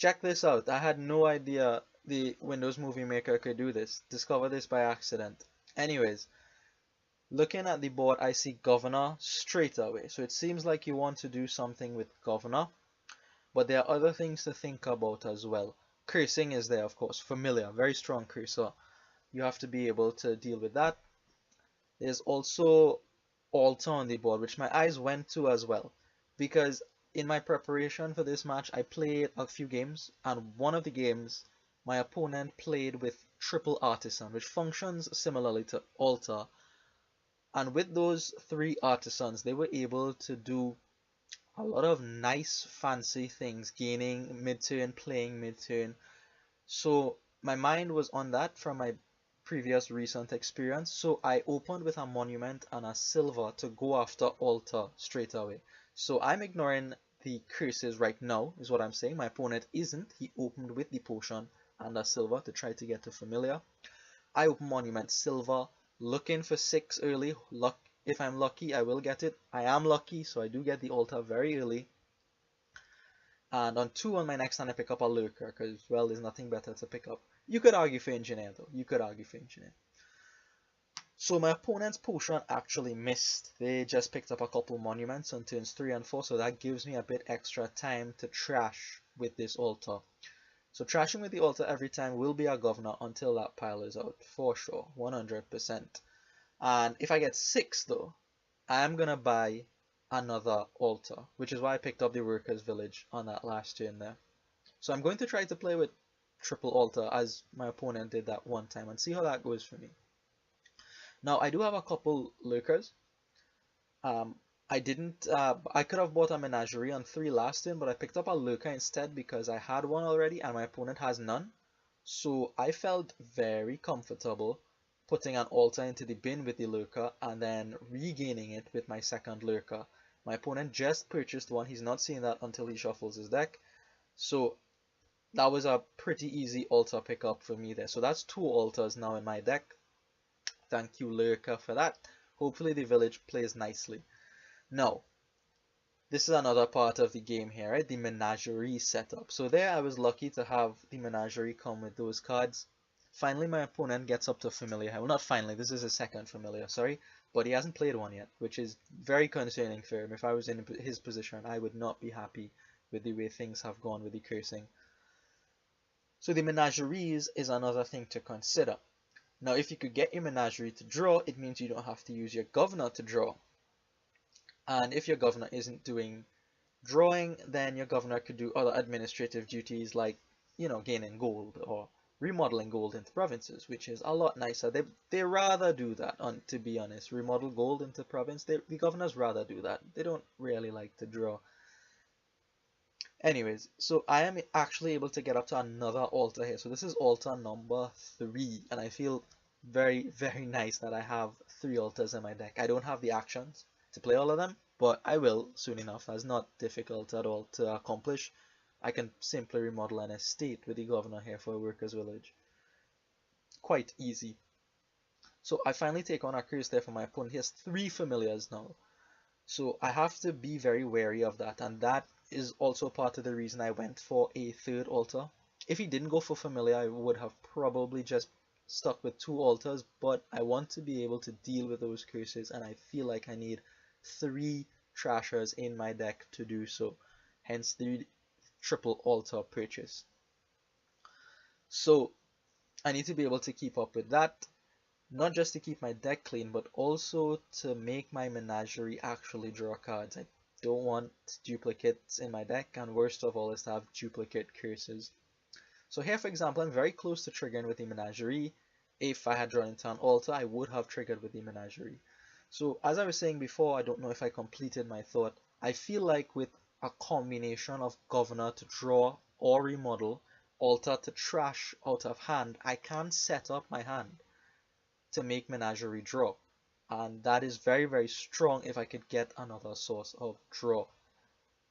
check this out. I had no idea the Windows Movie Maker could do this. Discover this by accident. Anyways, looking at the board, I see Governor straight away. So it seems like you want to do something with Governor, but there are other things to think about as well. Cursing is there, of course. Familiar, very strong cursor. You have to be able to deal with that. There's also Altar on the board, which my eyes went to as well, because in my preparation for this match, I played a few games, and one of the games, my opponent played with Triple Artisan, which functions similarly to Altar. And with those three artisans, they were able to do a lot of nice, fancy things, gaining mid-turn, playing mid-turn. So my mind was on that from my previous recent experience. So I opened with a monument and a silver to go after Altar straight away. So I'm ignoring the curses right now, is what I'm saying. My opponent isn't. He opened with the potion and a silver to try to get to familiar. I open monument silver, looking for 6 early. Luck. If I'm lucky, I will get it. I am lucky, so I do get the Altar very early. And on 2 on my next turn, I pick up a Lurker, because, well, there's nothing better to pick up. You could argue for Engineer, though. You could argue for Engineer. So my opponent's potion actually missed. They just picked up a couple monuments on turns 3 and 4, so that gives me a bit extra time to trash with this Altar. So trashing with the Altar every time will be a governor until that pile is out, for sure, 100%. And if I get 6 though, I am going to buy another Altar, which is why I picked up the Workers' Village on that last turn there. So I'm going to try to play with triple Altar as my opponent did that one time and see how that goes for me. Now I do have a couple Lurkers. I could have bought a Menagerie on 3 last turn, but I picked up a Lurker instead because I had one already and my opponent has none. So I felt very comfortable putting an Altar into the bin with the Lurker and then regaining it with my second Lurker. My opponent just purchased one. He's not seeing that until he shuffles his deck. So that was a pretty easy Altar pickup for me there. So that's 2 Altars now in my deck. Thank you, Lurker, for that. Hopefully the village plays nicely. Now, this is another part of the game here, right? The Menagerie setup. So there I was lucky to have the Menagerie come with those cards. Finally, my opponent gets up to familiar. Well, not finally, this is his second familiar, sorry. But he hasn't played one yet, which is very concerning for him. If I was in his position, I would not be happy with the way things have gone with the cursing. So the Menageries is another thing to consider. Now, if you could get your Menagerie to draw, it means you don't have to use your Governor to draw. And if your Governor isn't doing drawing, then your Governor could do other administrative duties like, you know, gaining gold or remodeling gold into provinces, which is a lot nicer. They rather do that, to be honest. Remodel gold into province. The governors rather do that. They don't really like to draw. Anyways, so I am actually able to get up to another Altar here. So this is Altar number 3, and I feel very, very nice that I have 3 Altars in my deck. I don't have the actions to play all of them, but I will soon enough. That's not difficult at all to accomplish. I can simply remodel an estate with the Governor here for a Workers' Village. Quite easy. So I finally take on a curse there for my opponent. He has 3 familiars now. So I have to be very wary of that, and that is also part of the reason I went for a 3rd Altar. If he didn't go for familiar, I would have probably just stuck with 2 Altars, but I want to be able to deal with those curses, and I feel like I need 3 Trashers in my deck to do so. Hence the triple Altar purchase. So I need to be able to keep up with that, not just to keep my deck clean, but also to make my Menagerie actually draw cards. I don't want duplicates in my deck, and worst of all is to have duplicate curses. So here, for example, I'm very close to triggering with the Menagerie. If I had drawn into an Altar, I would have triggered with the Menagerie. So as I was saying before, I don't know if I completed my thought. I feel like with a combination of Governor to draw or remodel, Altar to trash out of hand, I can set up my hand to make Menagerie draw. And that is very, very strong if I could get another source of draw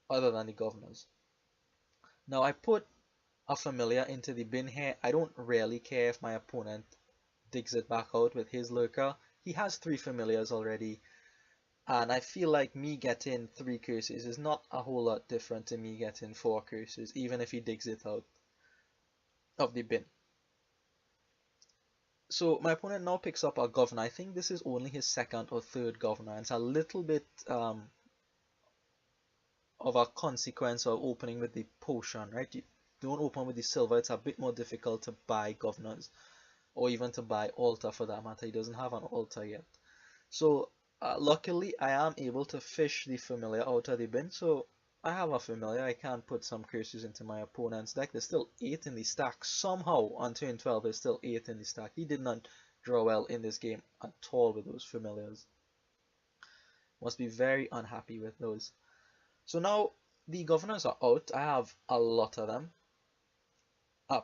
other than the Governors. Now I put a familiar into the bin here. I don't really care if my opponent digs it back out with his Lurker. He has 3 familiars already. And I feel like me getting 3 curses is not a whole lot different to me getting 4 curses, even if he digs it out of the bin. So my opponent now picks up a governor. I think this is only his second or third governor. It's a little bit of a consequence of opening with the potion, right? You don't open with the silver, it's a bit more difficult to buy governors, or even to buy altar for that matter. He doesn't have an altar yet. So luckily I am able to fish the familiar out of the bin, so I have a familiar. I can put some curses into my opponent's deck. There's still 8 in the stack. Somehow on turn 12 there's still 8 in the stack. He did not draw well in this game at all with those familiars. Must be very unhappy with those. So now the governors are out. I have a lot of them.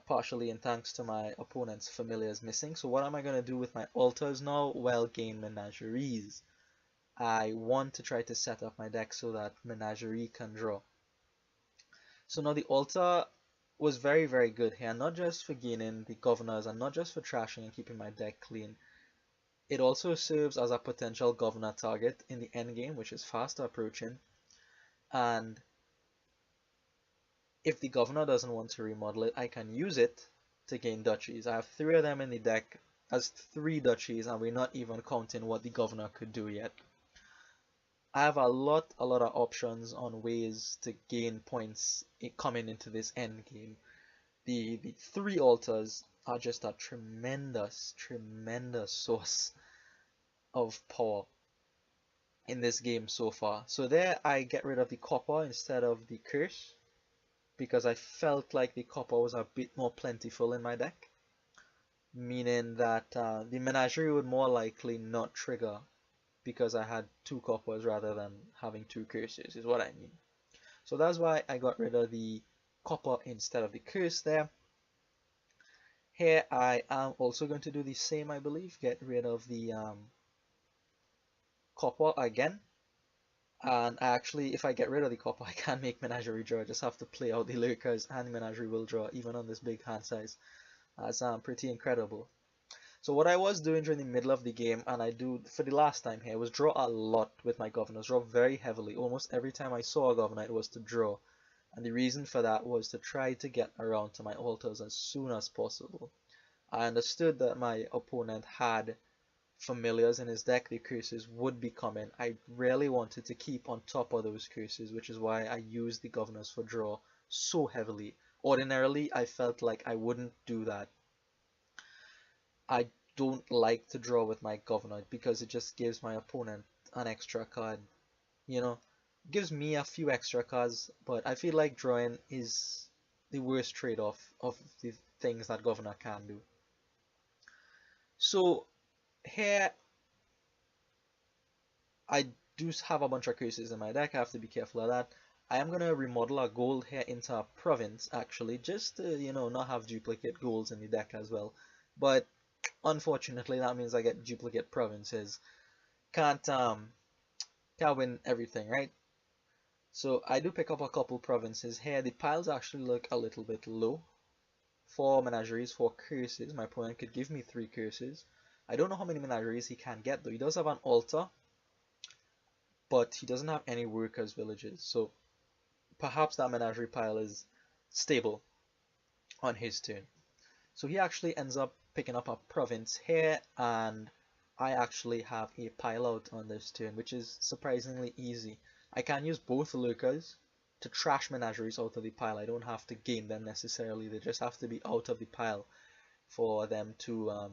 Partially in thanks to my opponent's familiars missing. So what am I going to do with my altars now? Well, gain menageries. I want to try to set up my deck so that Menagerie can draw. So now the altar was very, very good here, not just for gaining the governors and not just for trashing and keeping my deck clean. It also serves as a potential governor target in the end game, which is fast approaching. And if the governor doesn't want to remodel it, I can use it to gain duchies. I have 3 of them in the deck as 3 duchies, and we're not even counting what the governor could do yet. I have a lot of options on ways to gain points coming into this end game. The 3 altars are just a tremendous source of power in this game so far. So there I get rid of the copper instead of the curse, because I felt like the copper was a bit more plentiful in my deck, meaning that the Menagerie would more likely not trigger because I had 2 coppers rather than having 2 curses, is what I mean. So that's why I got rid of the copper instead of the curse there. Here I am also going to do the same, I believe, get rid of the copper again. And actually, if I get rid of the copper, I can make Menagerie draw. I just have to play out the Lurkers and the Menagerie will draw, even on this big hand size. That's pretty incredible. So what I was doing during the middle of the game, and I do for the last time here, was draw a lot with my governors, draw very heavily. Almost every time I saw a governor, it was to draw. And the reason for that was to try to get around to my altars as soon as possible. I understood that my opponent had familiars in his deck, the curses would be coming. I really wanted to keep on top of those curses, which is why I used the governors for draw so heavily. Ordinarily, I felt like I wouldn't do that. I don't like to draw with my governor because it just gives my opponent an extra card. You know, gives me a few extra cards, but I feel like drawing is the worst trade-off of the things that governor can do. So here I do have a bunch of curses in my deck. I have to be careful of that. I am going to remodel a gold here into a province, actually, just to, you know, not have duplicate golds in the deck as well. But unfortunately, that means I get duplicate provinces. Can't win everything, right? So I do pick up a couple provinces here. The piles actually look a little bit low. 4 menageries, 4 curses. My opponent could give me 3 curses. I don't know how many menageries he can get though. He does have an altar, but he doesn't have any workers' villages. So perhaps that menagerie pile is stable on his turn. So he actually ends up picking up a province here, and I actually have a pile out on this turn, which is surprisingly easy. I can use both lurkers to trash menageries out of the pile. I don't have to gain them necessarily, they just have to be out of the pile for them to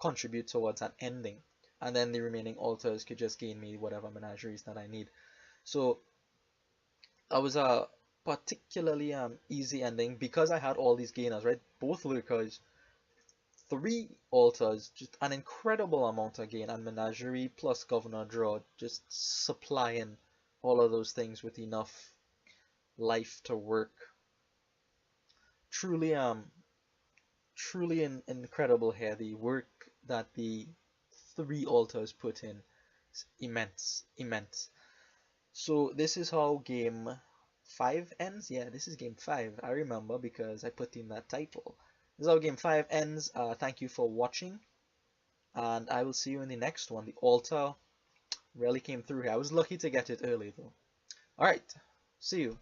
contribute towards an ending. And then the remaining altars could just gain me whatever menageries that I need. So that was a particularly easy ending because I had all these gainers, right? Both lurkers, 3 altars, just an incredible amount of gain, and menagerie plus governor draw, just supplying all of those things with enough life to work. Truly incredible here. The work that the 3 altars put in is immense. So this is how game 5 ends. Yeah, this is game 5. I remember because I put in that title. This is how game 5 ends. Thank you for watching, and I will see you in the next one. The altar Really came through here. I was lucky to get it early though. Alright, see you.